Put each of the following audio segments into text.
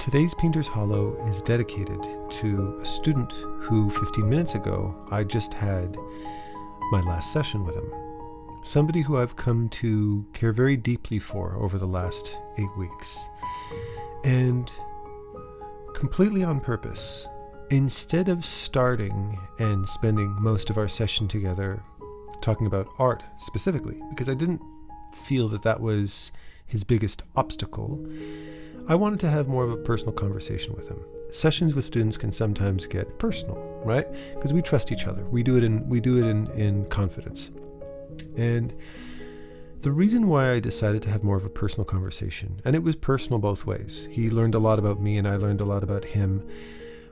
Today's Painter's Hollow is dedicated to a student who 15 minutes ago I just had my last session with him. Somebody who I've come to care very deeply for over the last 8 weeks. And completely on purpose, instead of starting and spending most of our session together talking about art specifically, because I didn't feel that that was his biggest obstacle, I wanted to have more of a personal conversation with him. Sessions with students can sometimes get personal, right? Because we trust each other. We do it in confidence. And the reason why I decided to have more of a personal conversation, and it was personal both ways, he learned a lot about me and I learned a lot about him,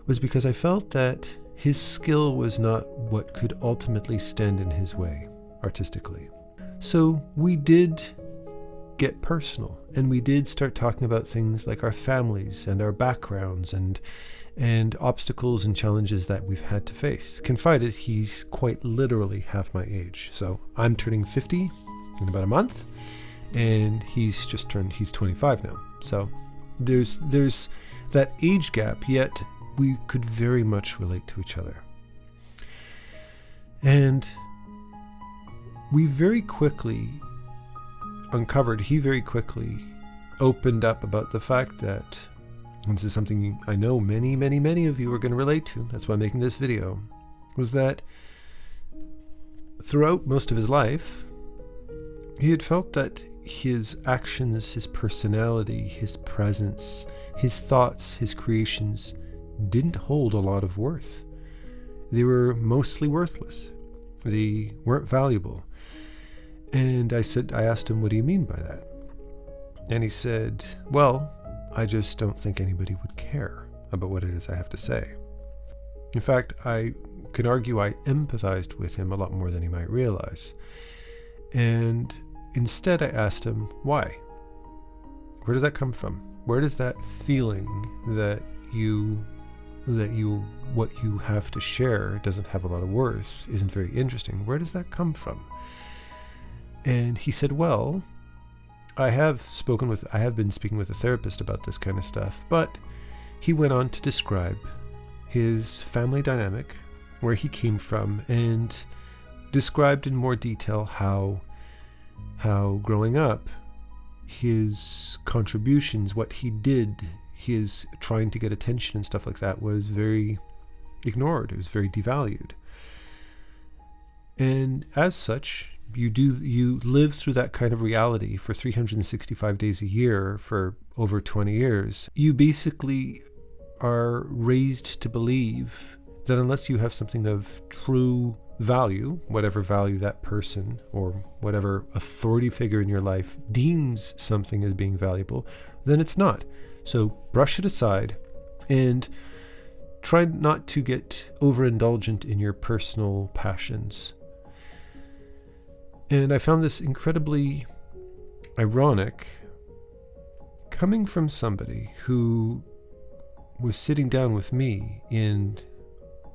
was because I felt that his skill was not what could ultimately stand in his way artistically. So we did get personal, and we did start talking about things like our families and our backgrounds and obstacles and challenges that we've had to face. Confided, he's quite literally half my age. So I'm turning 50 in about a month, and he's 25 now. So there's that age gap, yet we could very much relate to each other. And we very quickly he very quickly opened up about the fact that, and this is something I know many of you are going to relate to, that's why I'm making this video, was that throughout most of his life, he had felt that his actions, his personality, his presence, his thoughts, his creations didn't hold a lot of worth. They were mostly worthless. They weren't valuable. And I asked him, what do you mean by that? And he said, well, I just don't think anybody would care about what it is I have to say. In fact, I could argue I empathized with him a lot more than he might realize. And instead I asked him, why? Where does that come from? Where does that feeling that what you have to share doesn't have a lot of worth, isn't very interesting, where does that come from? And he said, well, I have been speaking with a therapist about this kind of stuff, but he went on to describe his family dynamic, where he came from, and described in more detail how growing up, his contributions, what he did, his trying to get attention and stuff like that was very ignored. It was very devalued. And as such, you live through that kind of reality for 365 days a year for over 20 years. You basically are raised to believe that unless you have something of true value, whatever value that person or whatever authority figure in your life deems something as being valuable, then it's not. So brush it aside and try not to get overindulgent in your personal passions. And I found this incredibly ironic coming from somebody who was sitting down with me in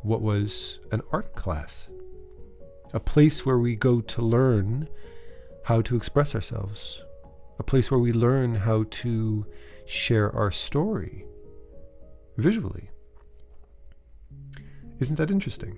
what was an art class, a place where we go to learn how to express ourselves, a place where we learn how to share our story visually. Isn't that interesting?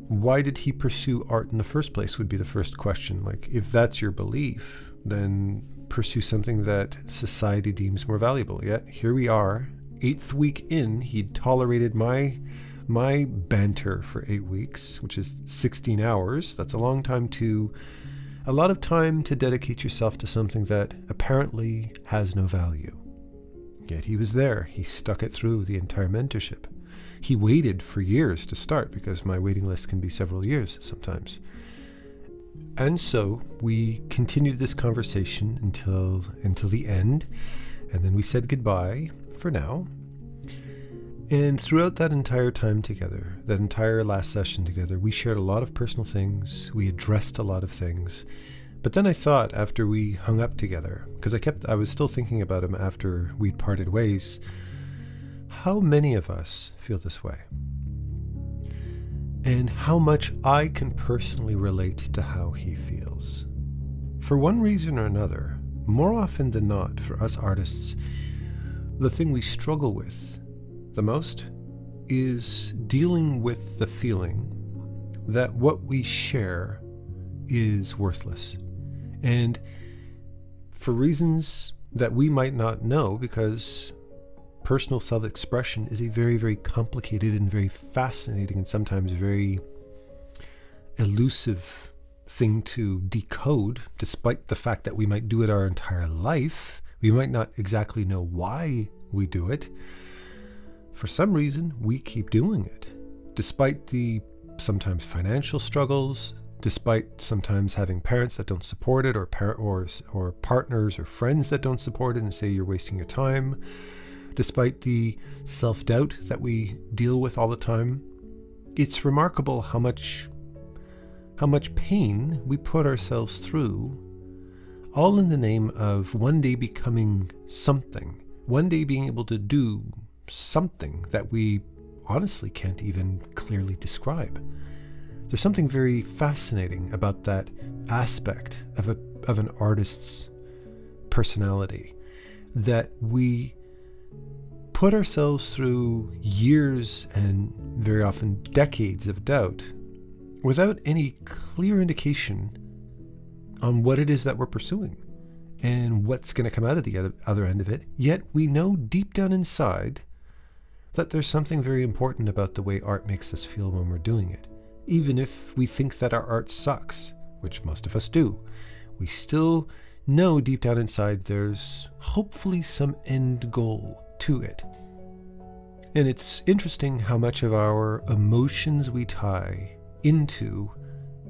Why did he pursue art in the first place would be the first question. Like, if that's your belief, then pursue something that society deems more valuable. Yet here we are, 8th week in, he tolerated my banter for 8 weeks, which is 16 hours. That's a lot of time to dedicate yourself to something that apparently has no value. Yet he was there. He stuck it through the entire mentorship. He waited for years to start, because my waiting list can be several years sometimes. And so we continued this conversation until the end, and then we said goodbye for now. And throughout that entire time together, that entire last session together, we shared a lot of personal things. We addressed a lot of things. But then I thought, after we hung up together, because I was still thinking about him after we'd parted ways, how many of us feel this way? And how much I can personally relate to how he feels. For one reason or another, more often than not, for us artists, the thing we struggle with the most is dealing with the feeling that what we share is worthless. And for reasons that we might not know, because personal self-expression is a very, very complicated and very fascinating and sometimes very elusive thing to decode, despite the fact that we might do it our entire life. We might not exactly know why we do it. For some reason, we keep doing it, despite the sometimes financial struggles, despite sometimes having parents that don't support it, or partners or friends that don't support it and say you're wasting your time, despite the self-doubt that we deal with all the time. It's remarkable how much pain we put ourselves through, all in the name of one day becoming something, one day being able to do something that we honestly can't even clearly describe. There's something very fascinating about that aspect of an artist's personality, that we put ourselves through years and very often decades of doubt without any clear indication on what it is that we're pursuing and what's going to come out of the other end of it. Yet we know deep down inside that there's something very important about the way art makes us feel when we're doing it. Even if we think that our art sucks, which most of us do, we still know deep down inside there's hopefully some end goal to it. And it's interesting how much of our emotions we tie into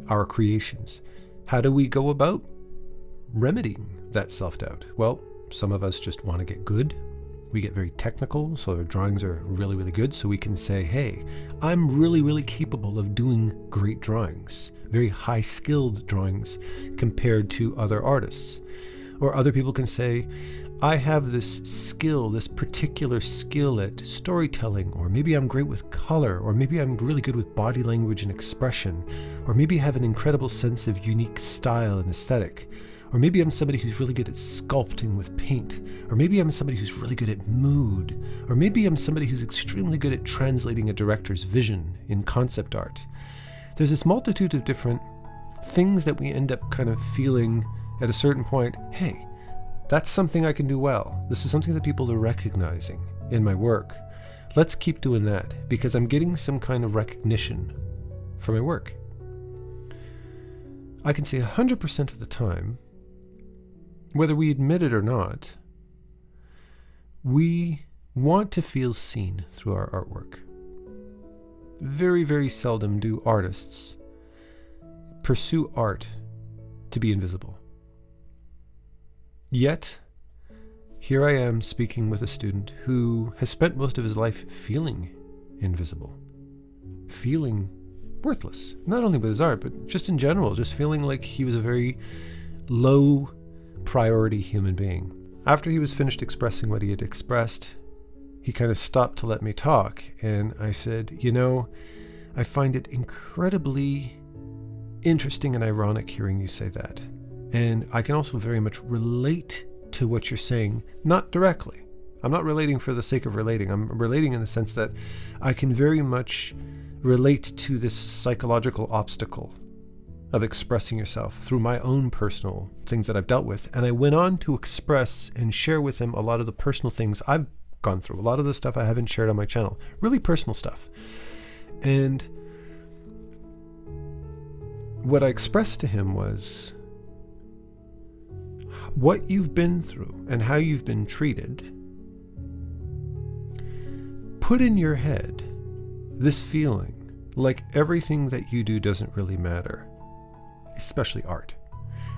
our creations. How do we go about remedying that self-doubt? Well, some of us just want to get good. We get very technical, so our drawings are really, really good, so we can say, hey, I'm really, really capable of doing great drawings, very high-skilled drawings compared to other artists. Or other people can say, I have this skill, this particular skill at storytelling, or maybe I'm great with color, or maybe I'm really good with body language and expression, or maybe I have an incredible sense of unique style and aesthetic. Or maybe I'm somebody who's really good at sculpting with paint. Or maybe I'm somebody who's really good at mood. Or maybe I'm somebody who's extremely good at translating a director's vision in concept art. There's this multitude of different things that we end up kind of feeling at a certain point, hey, that's something I can do well. This is something that people are recognizing in my work. Let's keep doing that because I'm getting some kind of recognition for my work. I can say 100% of the time, whether we admit it or not, we want to feel seen through our artwork. Very, very seldom do artists pursue art to be invisible. Yet, here I am speaking with a student who has spent most of his life feeling invisible, feeling worthless, not only with his art, but just in general, just feeling like he was a very low priority human being. After he was finished expressing what he had expressed, he kind of stopped to let me talk, and I said, you know, I find it incredibly interesting and ironic hearing you say that. And I can also very much relate to what you're saying, not directly. I'm not relating for the sake of relating. I'm relating in the sense that I can very much relate to this psychological obstacle of expressing yourself through my own personal things that I've dealt with. And I went on to express and share with him a lot of the personal things I've gone through, a lot of the stuff I haven't shared on my channel, really personal stuff. And what I expressed to him was what you've been through and how you've been treated. Put in your head this feeling like everything that you do doesn't really matter, especially art.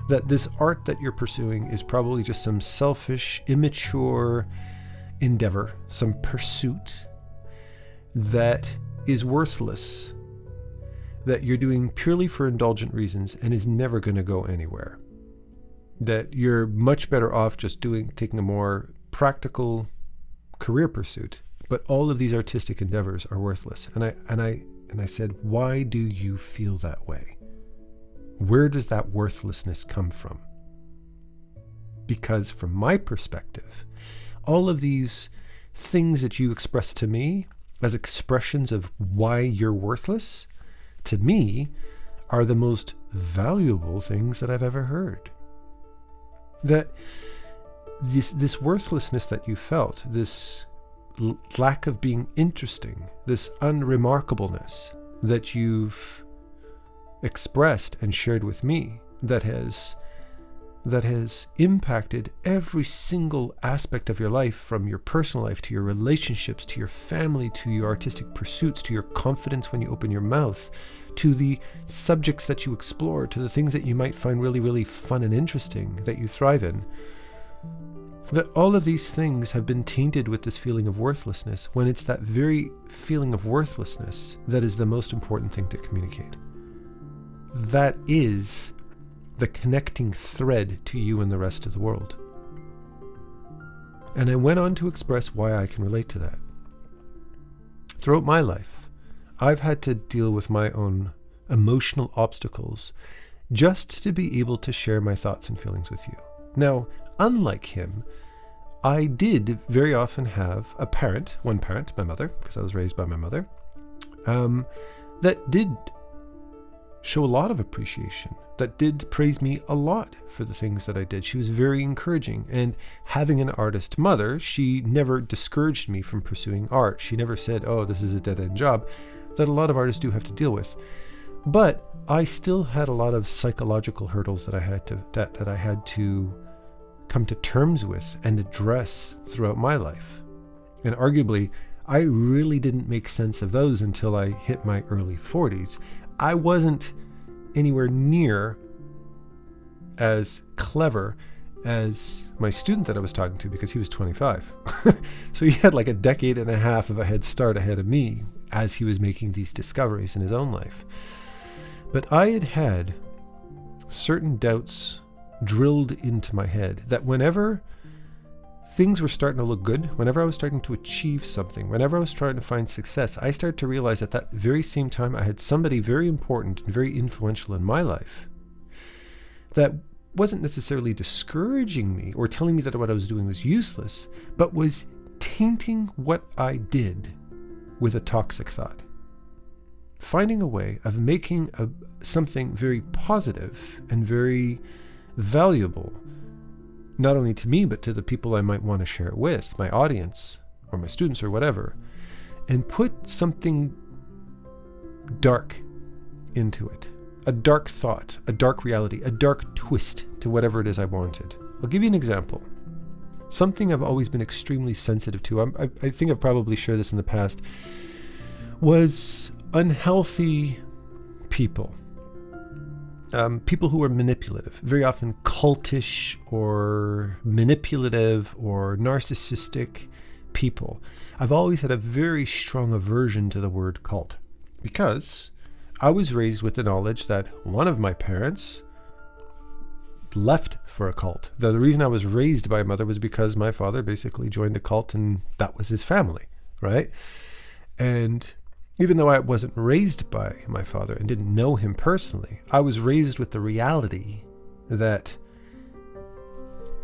That this art that you're pursuing is probably just some selfish, immature endeavor, some pursuit that is worthless, that you're doing purely for indulgent reasons and is never going to go anywhere. That you're much better off just taking a more practical career pursuit, but all of these artistic endeavors are worthless. And I said, why do you feel that way? Where does that worthlessness come from? Because from my perspective, all of these things that you express to me as expressions of why you're worthless, to me, are the most valuable things that I've ever heard. That this worthlessness that you felt, this lack of being interesting, this unremarkableness that you've expressed and shared with me, that has impacted every single aspect of your life, from your personal life to your relationships, to your family, to your artistic pursuits, to your confidence when you open your mouth, to the subjects that you explore, to the things that you might find really, really fun and interesting that you thrive in. That all of these things have been tainted with this feeling of worthlessness, when it's that very feeling of worthlessness that is the most important thing to communicate. That is the connecting thread to you and the rest of the world. And I went on to express why I can relate to that. Throughout my life, I've had to deal with my own emotional obstacles just to be able to share my thoughts and feelings with you. Now, unlike him, I did very often have one parent, my mother, because I was raised by my mother, that did show a lot of appreciation, that did praise me a lot for the things that I did. She was very encouraging. And having an artist mother, she never discouraged me from pursuing art. She never said, oh, this is a dead-end job, that a lot of artists do have to deal with. But I still had a lot of psychological hurdles that I had to come to terms with and address throughout my life. And arguably, I really didn't make sense of those until I hit my early 40s. I wasn't anywhere near as clever as my student that I was talking to, because he was 25. So he had like a decade and a half of a head start ahead of me as he was making these discoveries in his own life. But I had certain doubts drilled into my head that whenever things were starting to look good, whenever I was starting to achieve something, whenever I was trying to find success, I started to realize at that very same time I had somebody very important and very influential in my life that wasn't necessarily discouraging me or telling me that what I was doing was useless, but was tainting what I did with a toxic thought. Finding a way of making something very positive and very valuable, not only to me, but to the people I might want to share it with, my audience or my students or whatever, and put something dark into it. A dark thought, a dark reality, a dark twist to whatever it is I wanted. I'll give you an example. Something I've always been extremely sensitive to, I think I've probably shared this in the past, was unhealthy people. People who are manipulative, very often cultish or manipulative or narcissistic people. I've always had a very strong aversion to the word cult, because I was raised with the knowledge that one of my parents left for a cult. The reason I was raised by a mother was because my father basically joined a cult and that was his family, right? And even though I wasn't raised by my father and didn't know him personally, I was raised with the reality that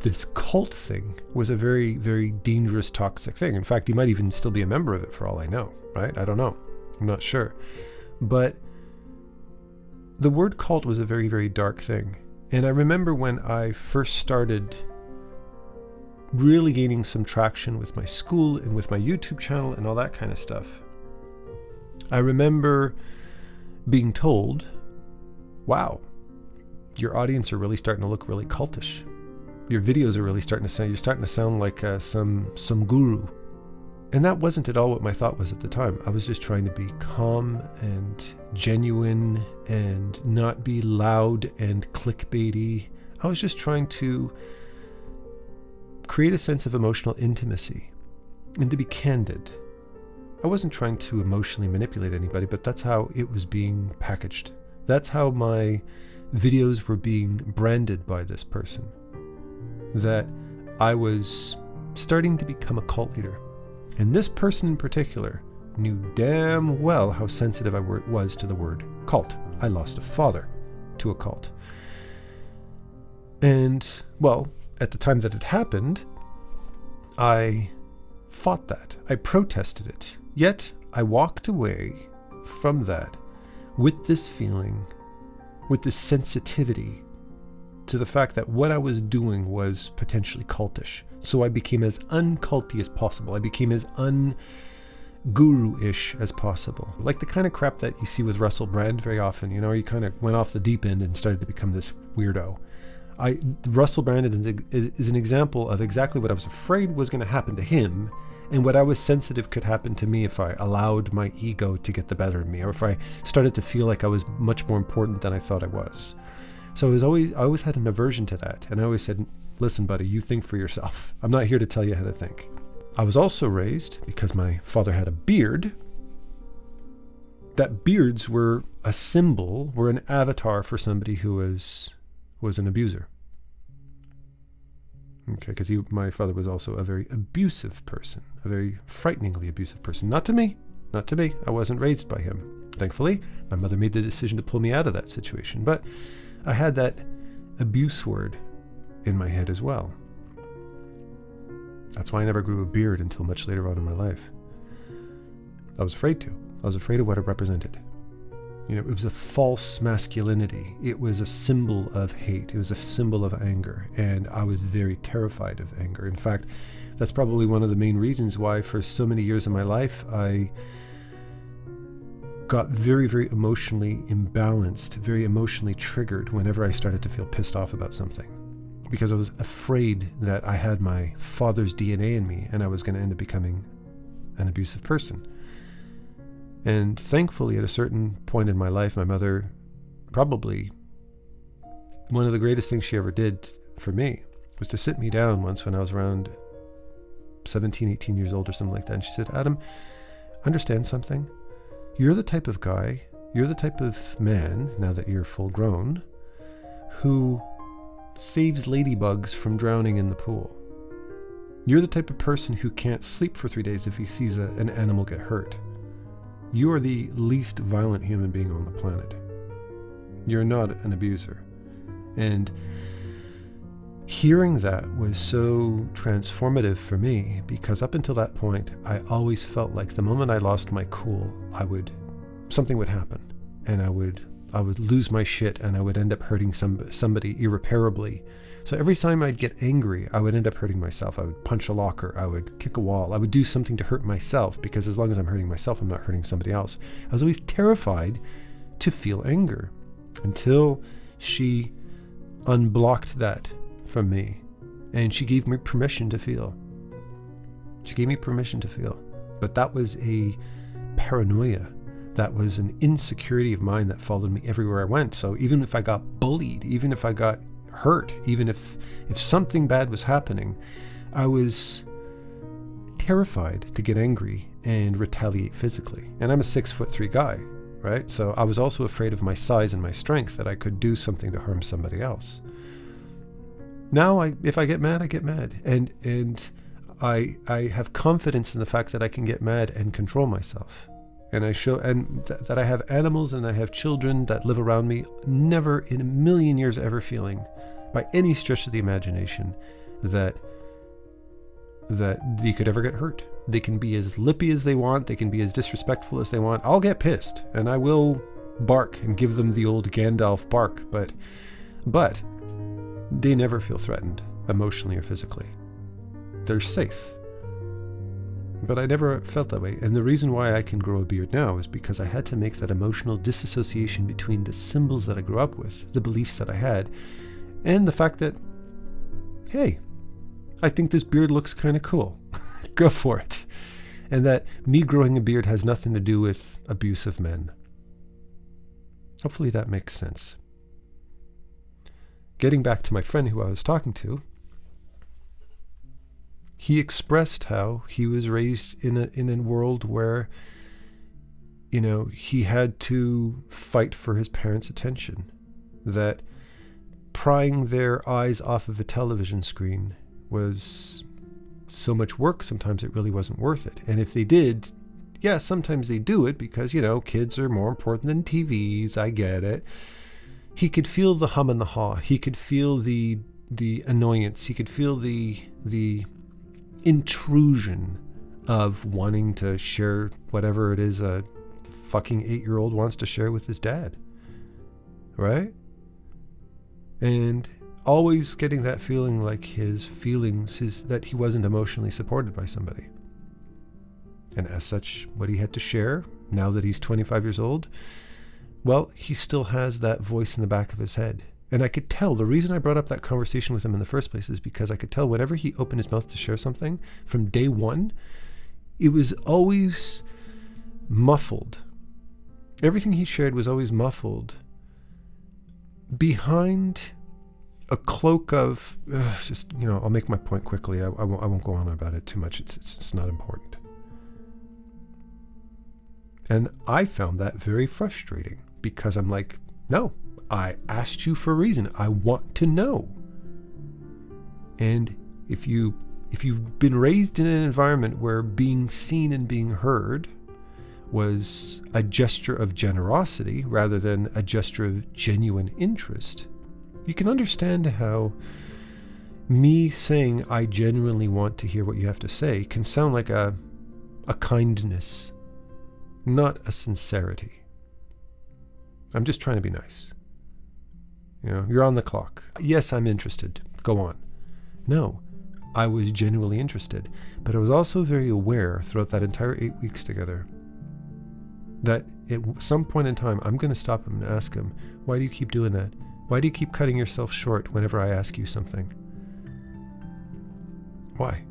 this cult thing was a very, very dangerous, toxic thing. In fact, he might even still be a member of it for all I know, right? I don't know. I'm not sure. But the word cult was a very, very dark thing. And I remember when I first started really gaining some traction with my school and with my YouTube channel and all that kind of stuff, I remember being told, wow, your audience are really starting to look really cultish. Your videos are really starting to sound like some guru. And that wasn't at all what my thought was at the time. I was just trying to be calm and genuine and not be loud and clickbaity. I was just trying to create a sense of emotional intimacy and to be candid. I wasn't trying to emotionally manipulate anybody, but that's how it was being packaged. That's how my videos were being branded by this person. That I was starting to become a cult leader. And this person in particular knew damn well how sensitive I was to the word cult. I lost a father to a cult. And, well, at the time that it happened, I fought that. I protested it. Yet I walked away from that with this feeling, with this sensitivity to the fact that what I was doing was potentially cultish. So I became as unculty as possible. I became as guru-ish as possible. Like the kind of crap that you see with Russell Brand very often, you know, he kind of went off the deep end and started to become this weirdo. Russell Brand is an example of exactly what I was afraid was going to happen to him, and what I was sensitive could happen to me if I allowed my ego to get the better of me, or if I started to feel like I was much more important than I thought I was. So I always had an aversion to that, and I always said, listen, buddy, you think for yourself. I'm not here to tell you how to think. I was also raised, because my father had a beard, that beards were a symbol, were an avatar for somebody who was an abuser. Okay, because my father was also a very abusive person, a very frighteningly abusive person. Not to me. I wasn't raised by him. Thankfully, my mother made the decision to pull me out of that situation. But I had that abuse word in my head as well. That's why I never grew a beard until much later on in my life. I was afraid to. I was afraid of what it represented. You know, it was a false masculinity. It was a symbol of hate. It was a symbol of anger. And I was very terrified of anger. In fact, that's probably one of the main reasons why for so many years of my life, I got very, very emotionally imbalanced, very emotionally triggered whenever I started to feel pissed off about something. Because I was afraid that I had my father's DNA in me and I was going to end up becoming an abusive person. And thankfully, at a certain point in my life, my mother, probably one of the greatest things she ever did for me was to sit me down once when I was around 17, 18 years old or something like that. And she said, Adam, understand something. You're the type of guy, you're the type of man, now that you're full grown, who saves ladybugs from drowning in the pool. You're the type of person who can't sleep for 3 days if he sees an animal get hurt. You are the least violent human being on the planet. You're not an abuser. And hearing that was so transformative for me, because up until that point, I always felt like the moment I lost my cool, something would happen, and I would lose my shit, and I would end up hurting somebody irreparably. So every time I'd get angry, I would end up hurting myself. I would punch a locker, I would kick a wall, I would do something to hurt myself, because as long as I'm hurting myself, I'm not hurting somebody else. I was always terrified to feel anger, until she unblocked that from me, and she gave me permission to feel. But that was a paranoia. That was an insecurity of mine that followed me everywhere I went. So even if I got bullied, even if I got hurt, even if something bad was happening, I was terrified to get angry and retaliate physically. And I'm a 6'3" guy, right? So I was also afraid of my size and my strength, that I could do something to harm somebody else. Now, if I get mad, I get mad. And I have confidence in the fact that I can get mad and control myself. And I show, that I have animals and I have children that live around me, never in a million years ever feeling, by any stretch of the imagination, that you could ever get hurt. They can be as lippy as they want. They can be as disrespectful as they want. I'll get pissed, and I will bark and give them the old Gandalf bark, but they never feel threatened, emotionally or physically. They're safe. But I never felt that way. And the reason why I can grow a beard now is because I had to make that emotional disassociation between the symbols that I grew up with, the beliefs that I had, and the fact that, hey, I think this beard looks kind of cool. Go for it. And that me growing a beard has nothing to do with abusive men. Hopefully that makes sense. Getting back to my friend who I was talking to, he expressed how he was raised in a world where, you know, he had to fight for his parents' attention. That prying their eyes off of a television screen was so much work, sometimes it really wasn't worth it. And if they did, yeah, sometimes they do it because, you know, kids are more important than TVs, I get it. He could feel the hum and the haw. He could feel the annoyance. He could feel the intrusion of wanting to share whatever it is a fucking 8-year-old wants to share with his dad. Right? And always getting that feeling like his feelings is that he wasn't emotionally supported by somebody. And as such, what he had to share, now that he's 25 years old, well, he still has that voice in the back of his head. And I could tell, the reason I brought up that conversation with him in the first place is because I could tell whenever he opened his mouth to share something, from day one, it was always muffled. Everything he shared was always muffled behind a cloak of, I'll make my point quickly. I won't go on about it too much. It's not important. And I found that very frustrating because I'm like, no, I asked you for a reason. I want to know. And if you've been raised in an environment where being seen and being heard was a gesture of generosity rather than a gesture of genuine interest, you can understand how me saying I genuinely want to hear what you have to say can sound like a kindness, not a sincerity. I'm just trying to be nice. You're on the clock. Yes, I'm interested. Go on. No, I was genuinely interested, but I was also very aware throughout that entire 8 weeks together that at some point in time, I'm going to stop him and ask him, why do you keep doing that? Why do you keep cutting yourself short whenever I ask you something? Why?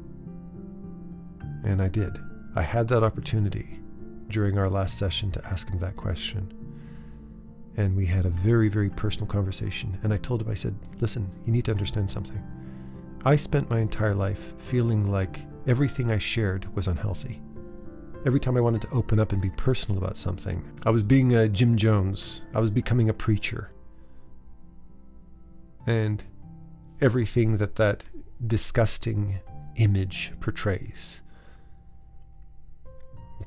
And I did. I had that opportunity during our last session to ask him that question. And we had a very, very personal conversation. And I told him, I said, listen, you need to understand something. I spent my entire life feeling like everything I shared was unhealthy. Every time I wanted to open up and be personal about something, I was being Jim Jones. I was becoming a preacher. And everything that disgusting image portrays.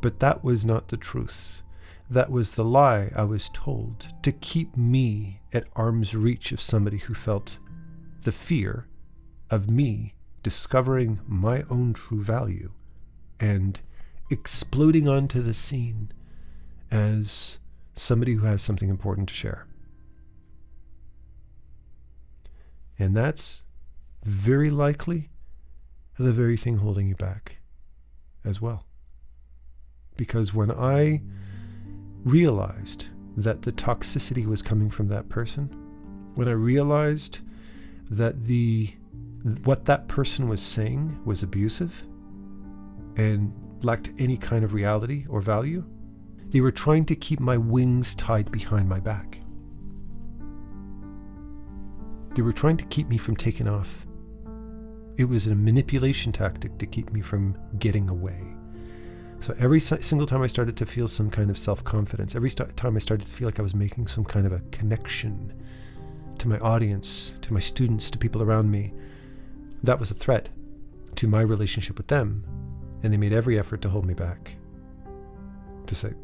But that was not the truth. That was the lie I was told to keep me at arm's reach of somebody who felt the fear of me discovering my own true value and exploding onto the scene as somebody who has something important to share. And that's very likely the very thing holding you back as well. Because when I realized that the toxicity was coming from that person, when I realized that what that person was saying was abusive and lacked any kind of reality or value, they were trying to keep my wings tied behind my back. They were trying to keep me from taking off. It was a manipulation tactic to keep me from getting away. So every single time I started to feel some kind of self-confidence, every time I started to feel like I was making some kind of a connection to my audience, to my students, to people around me, that was a threat to my relationship with them. And they made every effort to hold me back. To say,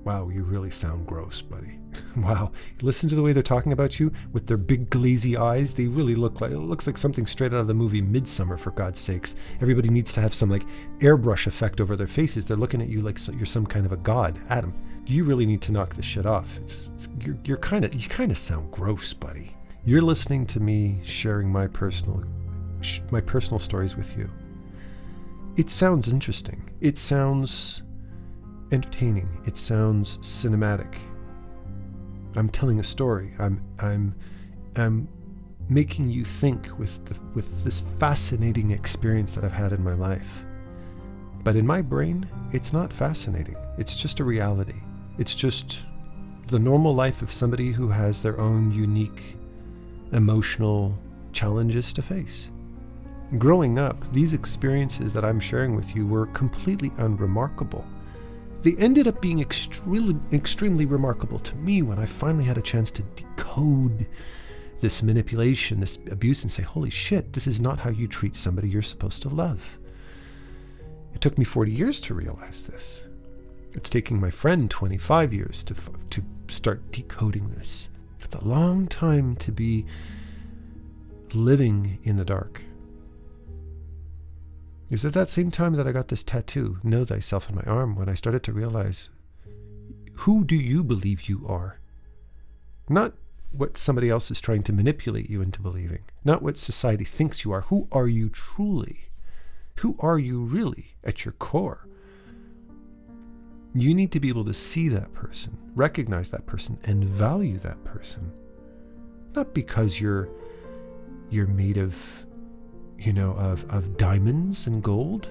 wow, you really sound gross, buddy. Wow, listen to the way they're talking about you with their big glazy eyes. They really look like, it looks like something straight out of the movie Midsummer, for God's sakes. Everybody needs to have some like airbrush effect over their faces. They're looking at you like you're some kind of a god. Adam, you really need to knock this shit off. You kind of sound gross, buddy. You're listening to me sharing my personal stories with you. It sounds interesting. It sounds entertaining. It sounds cinematic. I'm telling a story. I'm making you think with this fascinating experience that I've had in my life. But in my brain, it's not fascinating. It's just a reality. It's just the normal life of somebody who has their own unique emotional challenges to face. Growing up, these experiences that I'm sharing with you were completely unremarkable. They ended up being extremely remarkable to me when I finally had a chance to decode this manipulation, this abuse, and say, holy shit, this is not how you treat somebody you're supposed to love. It took me 40 years to realize this. It's taking my friend 25 years to start decoding this. It's a long time to be living in the dark. It was at that same time that I got this tattoo, Know Thyself, in my arm, when I started to realize, who do you believe you are? Not what somebody else is trying to manipulate you into believing. Not what society thinks you are. Who are you truly? Who are you really at your core? You need to be able to see that person, recognize that person, and value that person. Not because you're made of, of diamonds and gold.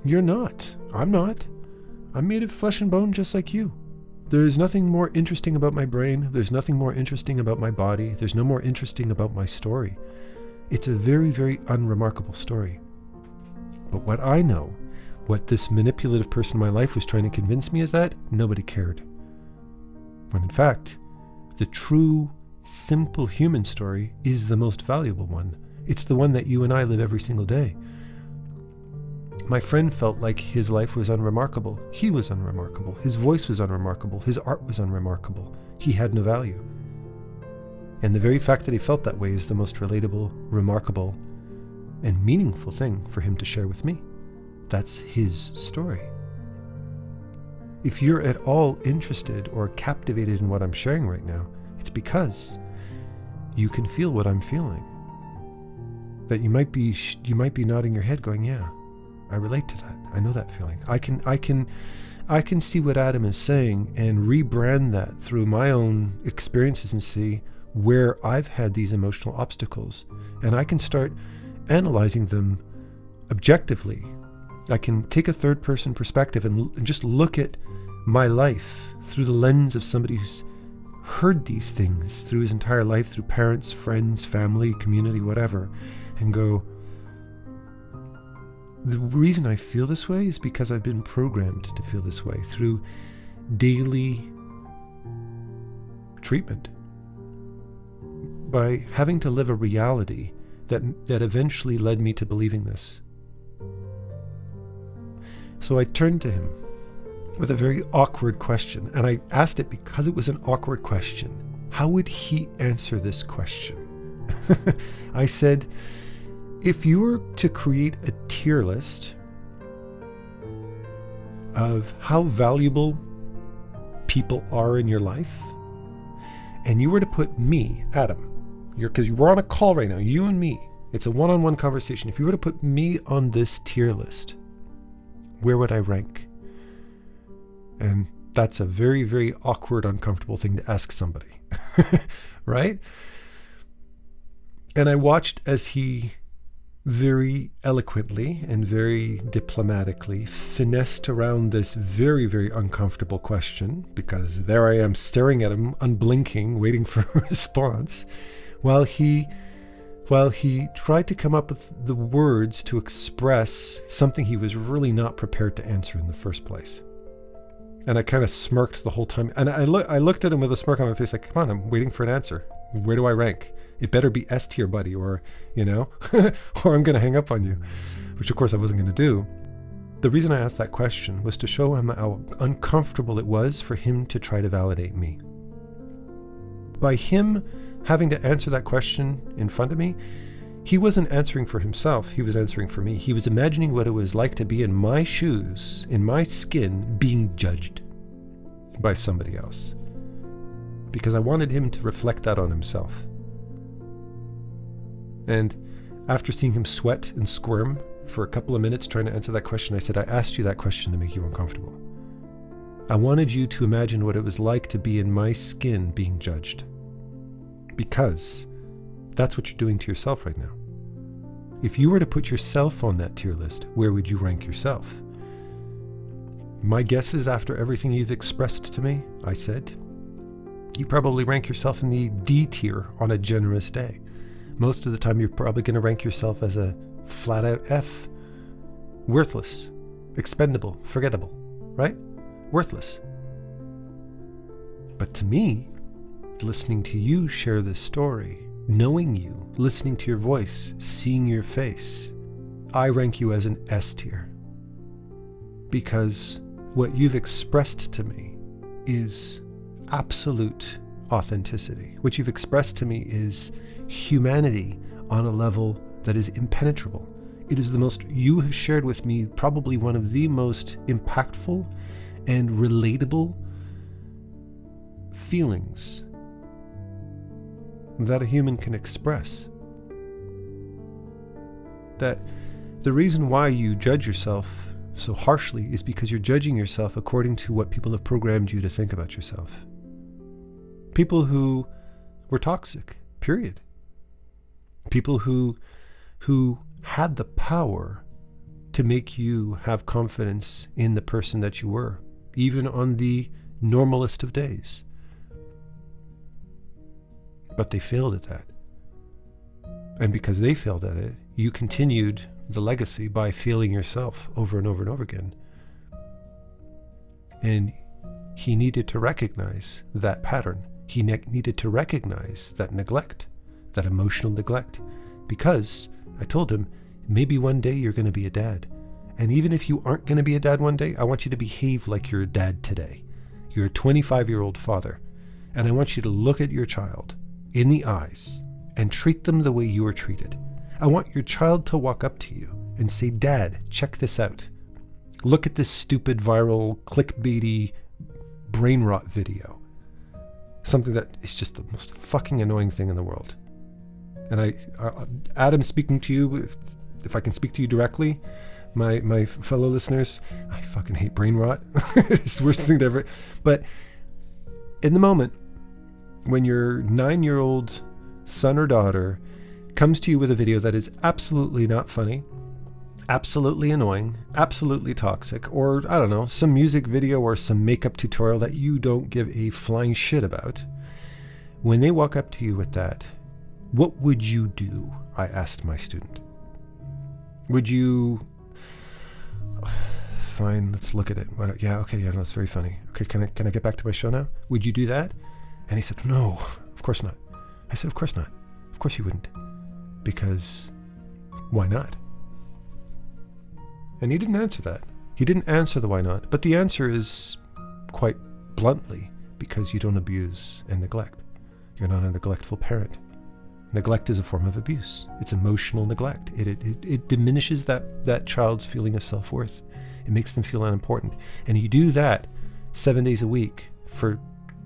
You're not. I'm not. I'm made of flesh and bone just like you. There is nothing more interesting about my brain. There's nothing more interesting about my body. There's no more interesting about my story. It's a very, very unremarkable story. But what I know, what this manipulative person in my life was trying to convince me is that nobody cared. When in fact, the true, simple human story is the most valuable one. It's the one that you and I live every single day. My friend felt like his life was unremarkable. He was unremarkable. His voice was unremarkable. His art was unremarkable. He had no value. And the very fact that he felt that way is the most relatable, remarkable, and meaningful thing for him to share with me. That's his story. If you're at all interested or captivated in what I'm sharing right now, it's because you can feel what I'm feeling. That you might be nodding your head going, yeah, I relate to that. I know that feeling. I can see what Adam is saying and rebrand that through my own experiences and see where I've had these emotional obstacles. And I can start analyzing them objectively. I can take a third person perspective and just look at my life through the lens of somebody who's heard these things through his entire life, through parents, friends, family, community, whatever, and go, the reason I feel this way is because I've been programmed to feel this way through daily treatment. By having to live a reality that eventually led me to believing this. So I turned to him with a very awkward question, and I asked it because it was an awkward question. How would he answer this question? I said, if you were to create a tier list of how valuable people are in your life, and you were to put me, Adam, because we're on a call right now, you and me, it's a one-on-one conversation. If you were to put me on this tier list, where would I rank? And that's a very, very awkward, uncomfortable thing to ask somebody, right? And I watched as he very eloquently and very diplomatically finessed around this very, very uncomfortable question, because there I am staring at him, unblinking, waiting for a response, while he tried to come up with the words to express something he was really not prepared to answer in the first place. And I kind of smirked the whole time. And I looked at him with a smirk on my face, like, come on, I'm waiting for an answer. Where do I rank? It better be S tier, buddy, or, or I'm going to hang up on you, which of course I wasn't going to do. The reason I asked that question was to show him how uncomfortable it was for him to try to validate me. By him having to answer that question in front of me, he wasn't answering for himself, he was answering for me. He was imagining what it was like to be in my shoes, in my skin, being judged by somebody else. Because I wanted him to reflect that on himself. And after seeing him sweat and squirm for a couple of minutes trying to answer that question, I said, I asked you that question to make you uncomfortable. I wanted you to imagine what it was like to be in my skin being judged. Because that's what you're doing to yourself right now. If you were to put yourself on that tier list, where would you rank yourself? My guess is after everything you've expressed to me, I said, you probably rank yourself in the D tier on a generous day. Most of the time, you're probably going to rank yourself as a flat-out F. Worthless, expendable, forgettable, right? Worthless. But to me, listening to you share this story, knowing you, listening to your voice, seeing your face, I rank you as an S tier. Because what you've expressed to me is absolute authenticity. What you've expressed to me is humanity on a level that is impenetrable. you have shared with me probably one of the most impactful and relatable feelings that a human can express. That the reason why you judge yourself so harshly is because you're judging yourself according to what people have programmed you to think about yourself. People who were toxic, period. People who had the power to make you have confidence in the person that you were, even on the normalest of days. But they failed at that. And because they failed at it, you continued the legacy by failing yourself over and over and over again. And he needed to recognize that pattern. He needed to recognize that neglect, that emotional neglect, because I told him, maybe one day you're going to be a dad. And even if you aren't going to be a dad one day, I want you to behave like you're a dad today. You're a 25-year-old father. And I want you to look at your child in the eyes and treat them the way you were treated. I want your child to walk up to you and say, Dad, check this out. Look at this stupid viral clickbaity brain rot video. Something that is just the most fucking annoying thing in the world. And Adam, speaking to you, if I can speak to you directly, my fellow listeners, I fucking hate brain rot. It's the worst thing to ever. But in the moment when your 9-year-old son or daughter comes to you with a video that is absolutely not funny, absolutely annoying, absolutely toxic, or I don't know, some music video or some makeup tutorial that you don't give a flying shit about, when they walk up to you with that, what would you do? I asked my student. Would you... Fine, let's look at it. Yeah, okay, yeah, no, that's very funny. Okay, can I get back to my show now? Would you do that? And he said, no, of course not. I said, of course not. Of course you wouldn't. Because why not? And he didn't answer that. He didn't answer the why not. But the answer is quite bluntly, because you don't abuse and neglect. You're not a neglectful parent. Neglect is a form of abuse. It's emotional neglect. It diminishes that child's feeling of self-worth. It makes them feel unimportant. And you do that 7 days a week for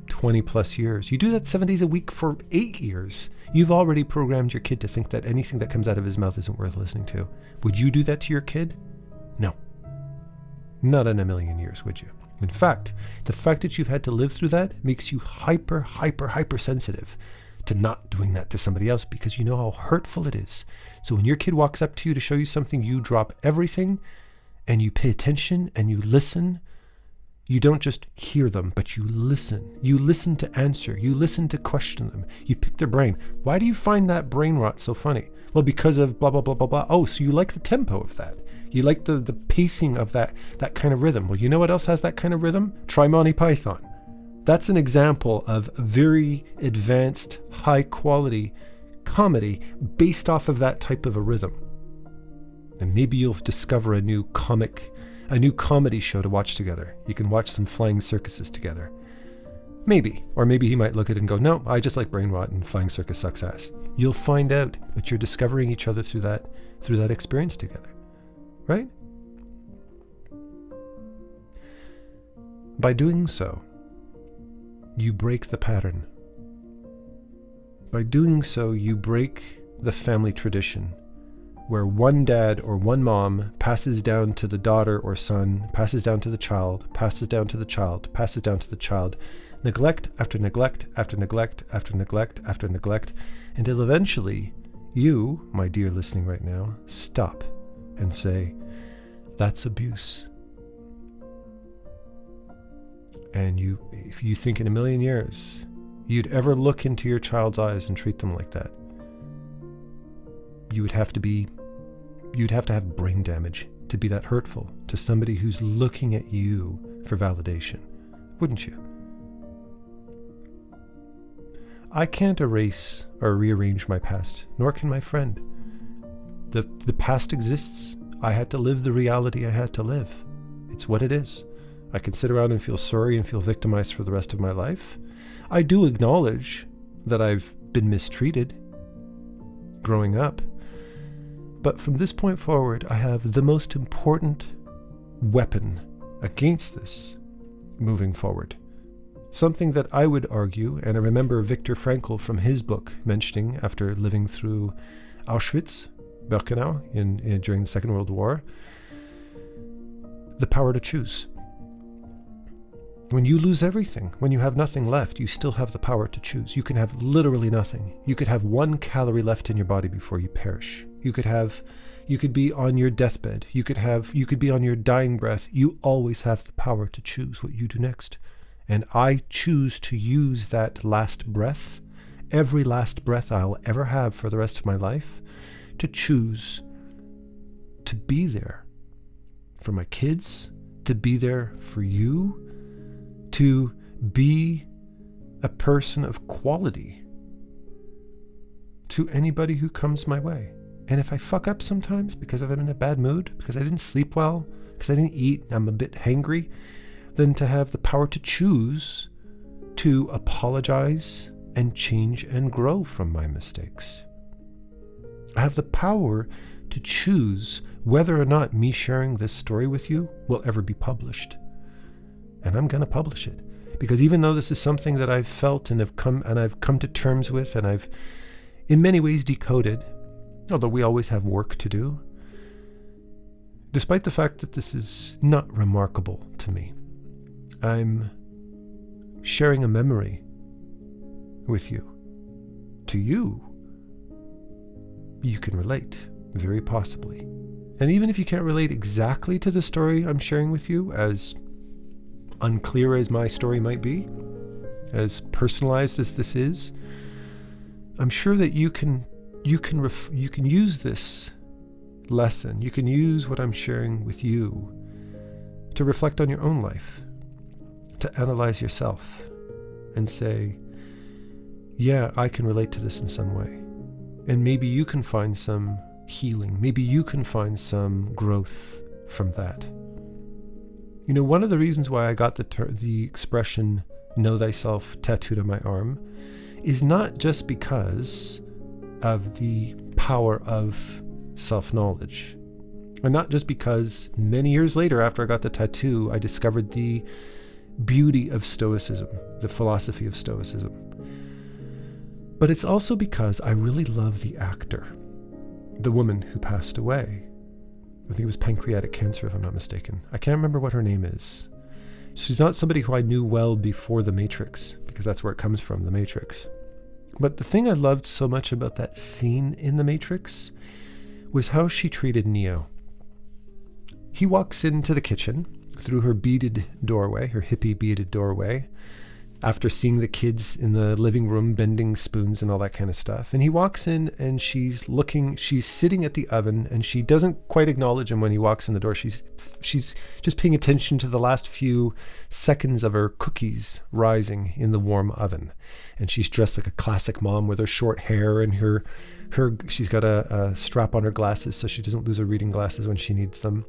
20 plus years. You do that 7 days a week for 8 years. You've already programmed your kid to think that anything that comes out of his mouth isn't worth listening to. Would you do that to your kid? No. Not in a million years, would you? In fact, the fact that you've had to live through that makes you hyper sensitive to not doing that to somebody else, because you know how hurtful it is. So when your kid walks up to you to show you something, you drop everything and you pay attention and you listen. You don't just hear them, but you listen. You listen to answer. You listen to question them. You pick their brain. Why do you find that brain rot so funny? Well, because of blah, blah, blah, blah, blah. Oh, so you like the tempo of that. You like the pacing of that kind of rhythm. Well, you know what else has that kind of rhythm? Try Monty Python. That's an example of very advanced, high-quality comedy based off of that type of a rhythm. And maybe you'll discover a new comedy show to watch together. You can watch some flying circuses together. Maybe. Or maybe he might look at it and go, no, I just like brain rot and flying circus sucks ass. You'll find out, but you're discovering each other through that experience together. Right? By doing so, you break the pattern. By doing so, you break the family tradition where one dad or one mom passes down to the daughter or son, passes down to the child, passes down to the child, passes down to the child, neglect after neglect after neglect after neglect after neglect, until eventually you, my dear listening right now, stop and say, that's abuse. And if you think in a million years you'd ever look into your child's eyes and treat them like that, you'd have to have brain damage to be that hurtful to somebody who's looking at you for validation, wouldn't you? I can't erase or rearrange my past, nor can my friend. The past exists. I had to live the reality I had to live. It's what it is. I can sit around and feel sorry and feel victimized for the rest of my life. I do acknowledge that I've been mistreated growing up, But from this point forward, I have the most important weapon against this moving forward. Something that I would argue, and I remember Viktor Frankl from his book mentioning after living through Auschwitz, Birkenau, during the Second World War, the power to choose. When you lose everything, when you have nothing left, you still have the power to choose. You can have literally nothing. You could have 1 calorie left in your body before you perish. You could be on your deathbed. You could be on your dying breath. You always have the power to choose what you do next. And I choose to use that last breath, every last breath I'll ever have for the rest of my life, to choose to be there for my kids, to be there for you, to be a person of quality to anybody who comes my way. And if I fuck up sometimes because I'm in a bad mood, because I didn't sleep well, because I didn't eat, I'm a bit hangry, then to have the power to choose to apologize and change and grow from my mistakes. I have the power to choose whether or not me sharing this story with you will ever be published. And I'm going to publish it. Because even though this is something that I've felt and I've come to terms with and I've in many ways decoded, although we always have work to do, despite the fact that this is not remarkable to me, I'm sharing a memory with you. To you, you can relate, very possibly. And even if you can't relate exactly to the story I'm sharing with you, as unclear as my story might be, as personalized as this is, I'm sure that you can use this lesson, you can use what I'm sharing with you to reflect on your own life, to analyze yourself and say, yeah, I can relate to this in some way. And maybe you can find some healing. Maybe you can find some growth from that. You know, one of the reasons why I got the expression "know thyself" tattooed on my arm is not just because of the power of self-knowledge, or not just because many years later after I got the tattoo, I discovered the beauty of Stoicism, the philosophy of Stoicism. But it's also because I really love the actor, the woman who passed away. I think it was pancreatic cancer, if I'm not mistaken. I can't remember what her name is. She's not somebody who I knew well before The Matrix, because that's where it comes from, The Matrix. But the thing I loved so much about that scene in The Matrix was how she treated Neo. He walks into the kitchen through her beaded doorway, her hippie beaded doorway, after seeing the kids in the living room bending spoons and all that kind of stuff. And he walks in and she's sitting at the oven, and she doesn't quite acknowledge him when he walks in the door. She's just paying attention to the last few seconds of her cookies rising in the warm oven. And she's dressed like a classic mom with her short hair and she's got a strap on her glasses so she doesn't lose her reading glasses when she needs them.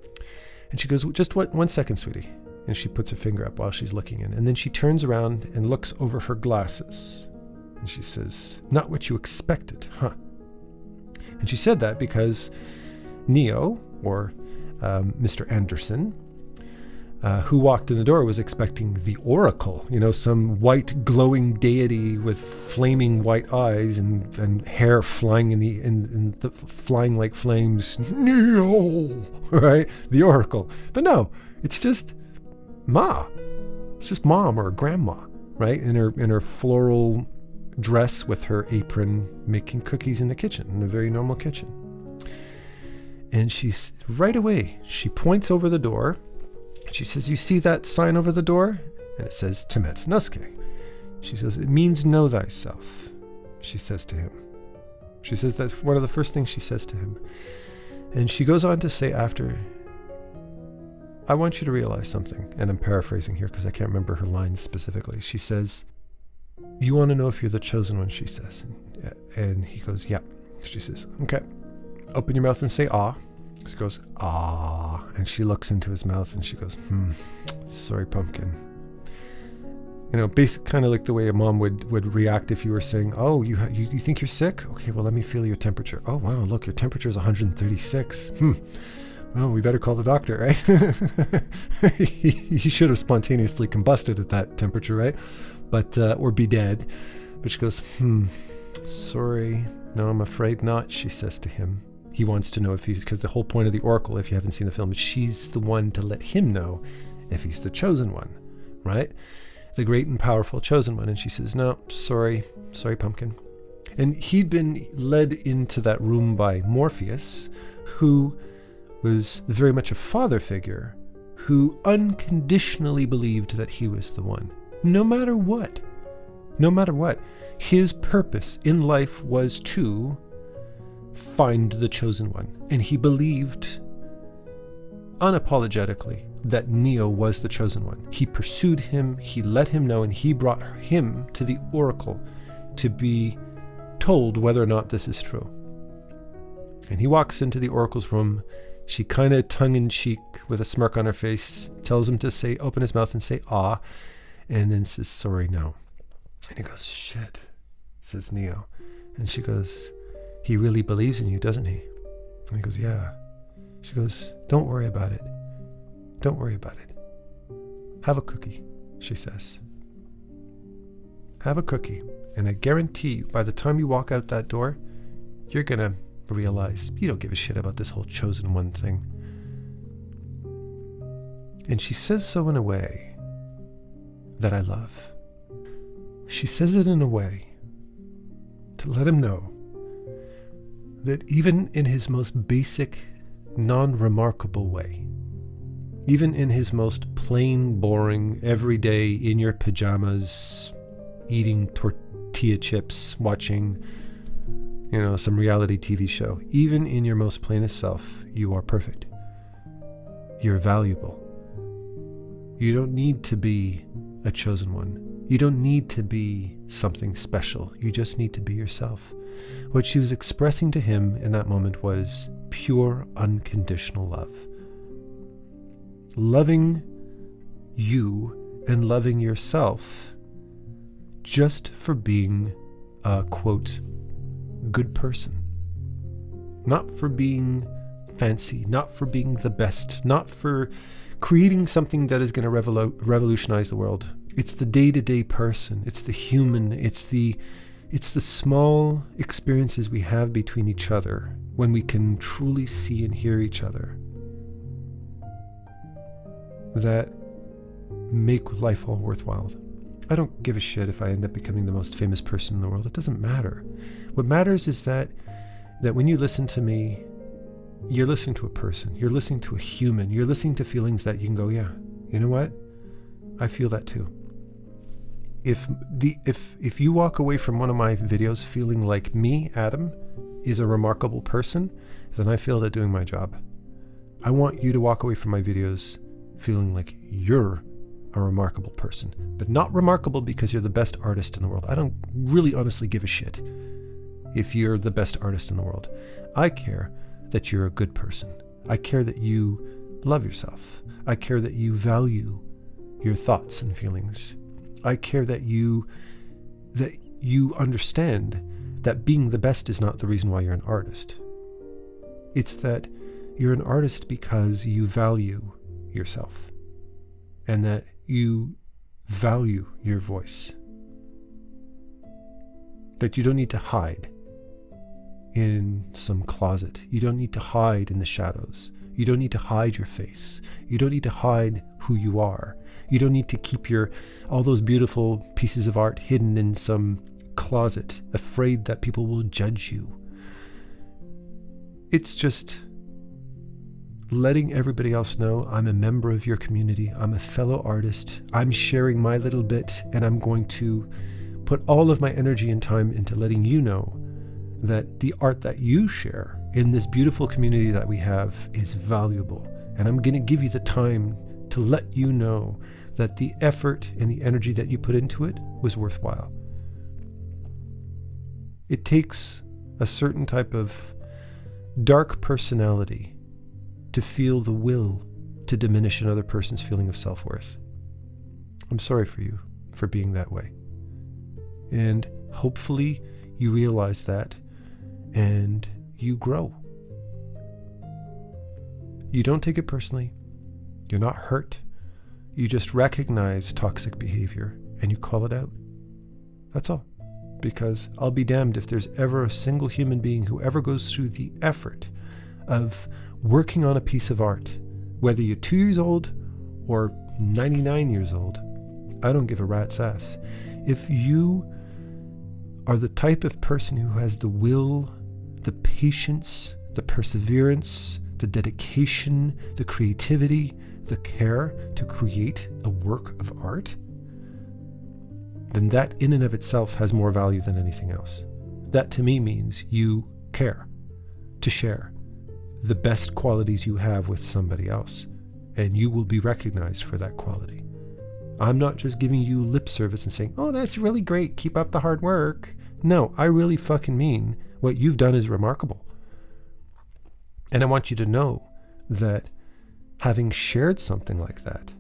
And she goes, "Just 1 second, sweetie." And she puts her finger up while she's looking in. And then she turns around and looks over her glasses. And she says, "Not what you expected, huh?" And she said that because Neo, or Mr. Anderson, who walked in the door, was expecting the Oracle, some white glowing deity with flaming white eyes and hair flying in the flying like flames. Neo, right? The Oracle. But no, it's just Ma. It's just mom or grandma, right? In her floral dress with her apron, making cookies in the kitchen, in a very normal kitchen. And she's right away, she points over the door. She says, "You see that sign over the door?" And it says Temet Noske. She says, "It means know thyself," she says to him. She says that's one of the first things she says to him. And she goes on to say after, "I want you to realize something." And I'm paraphrasing here because I can't remember her lines specifically. She says, "You want to know if you're the chosen one," she says. And he goes, "Yeah." She says, "Okay, open your mouth and say ah." She goes, "Ah." And she looks into his mouth and she goes, "Sorry, pumpkin. Basic kind of like the way a mom would react if you were saying, oh, you think you're sick? Okay, well, let me feel your temperature. Oh, wow, look, your temperature is 136. Well, we better call the doctor, right? He should have spontaneously combusted at that temperature, right? But, or be dead. But she goes, sorry. No, I'm afraid not, she says to him. He wants to know if he's, because the whole point of the Oracle, if you haven't seen the film, is she's the one to let him know if he's the chosen one, right? The great and powerful chosen one. And she says, no, sorry, pumpkin. And he'd been led into that room by Morpheus, who was very much a father figure, who unconditionally believed that he was the one. No matter what. His purpose in life was to find the chosen one. And he believed unapologetically that Neo was the chosen one. He pursued him, he let him know, and he brought him to the Oracle to be told whether or not this is true. And he walks into the Oracle's room. She kind of tongue-in-cheek with a smirk on her face tells him to open his mouth and say, ah, and then says, sorry, no. And he goes, shit, says Neo. And she goes, he really believes in you, doesn't he? And he goes, yeah. She goes, don't worry about it. Don't worry about it. Have a cookie, she says. Have a cookie. And I guarantee you, by the time you walk out that door, you're going to realize you don't give a shit about this whole chosen one thing. And she says so in a way that I love. She says it in a way to let him know that even in his most basic, non-remarkable way, even in his most plain, boring, everyday, in your pajamas, eating tortilla chips, watching, some reality TV show, even in your most plainest self, you are perfect. You're valuable. You don't need to be a chosen one. You don't need to be something special. You just need to be yourself. What she was expressing to him in that moment was pure, unconditional love. Loving you and loving yourself just for being a, quote, good person. Not for being fancy, not for being the best, not for creating something that is going to revolutionize the world. It's the day-to-day person. It's the human. It's the small experiences we have between each other when we can truly see and hear each other that make life all worthwhile. I don't give a shit if I end up becoming the most famous person in the world. It doesn't matter. What matters is that when you listen to me, you're listening to a person. You're listening to a human. You're listening to feelings that you can go, yeah, you know what? I feel that too. If you walk away from one of my videos feeling like me, Adam, is a remarkable person, then I failed at doing my job. I want you to walk away from my videos feeling like you're a remarkable person, but not remarkable because you're the best artist in the world. I don't really honestly give a shit if you're the best artist in the world. I care that you're a good person. I care that you love yourself. I care that you value your thoughts and feelings. I care that you understand that being the best is not the reason why you're an artist. It's that you're an artist because you value yourself and that you value your voice. That you don't need to hide in some closet. You don't need to hide in the shadows. You don't need to hide your face. You don't need to hide who you are. You don't need to keep all those beautiful pieces of art hidden in some closet, afraid that people will judge you. It's just letting everybody else know I'm a member of your community. I'm a fellow artist. I'm sharing my little bit, and I'm going to put all of my energy and time into letting you know that the art that you share in this beautiful community that we have is valuable. And I'm going to give you the time to let you know that the effort and the energy that you put into it was worthwhile. It takes a certain type of dark personality to feel the will to diminish another person's feeling of self-worth. I'm sorry for you. for being that way. And hopefully you realize that and you grow. You don't take it personally. You're not hurt. You just recognize toxic behavior and you call it out. That's all. Because I'll be damned if there's ever a single human being who ever goes through the effort of working on a piece of art, whether you're 2 years old or 99 years old. I don't give a rat's ass. If you are the type of person who has the will, the patience, the perseverance, the dedication, the creativity, the care to create a work of art, then that in and of itself has more value than anything else. That to me means you care to share the best qualities you have with somebody else, and you will be recognized for that quality. I'm not just giving you lip service and saying, oh, that's really great, keep up the hard work. No, I really fucking mean what you've done is remarkable. And I want you to know that having shared something like that,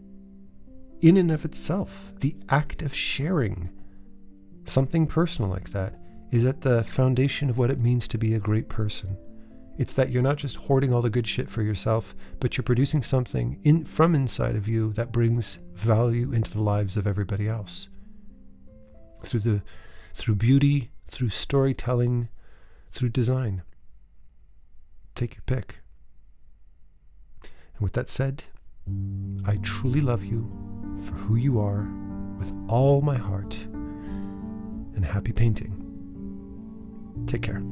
in and of itself, the act of sharing something personal like that is at the foundation of what it means to be a great person. It's that you're not just hoarding all the good shit for yourself, but you're producing something from inside of you that brings value into the lives of everybody else. Through beauty, through storytelling, through design. Take your pick. And with that said, I truly love you for who you are with all my heart, and happy painting. Take care.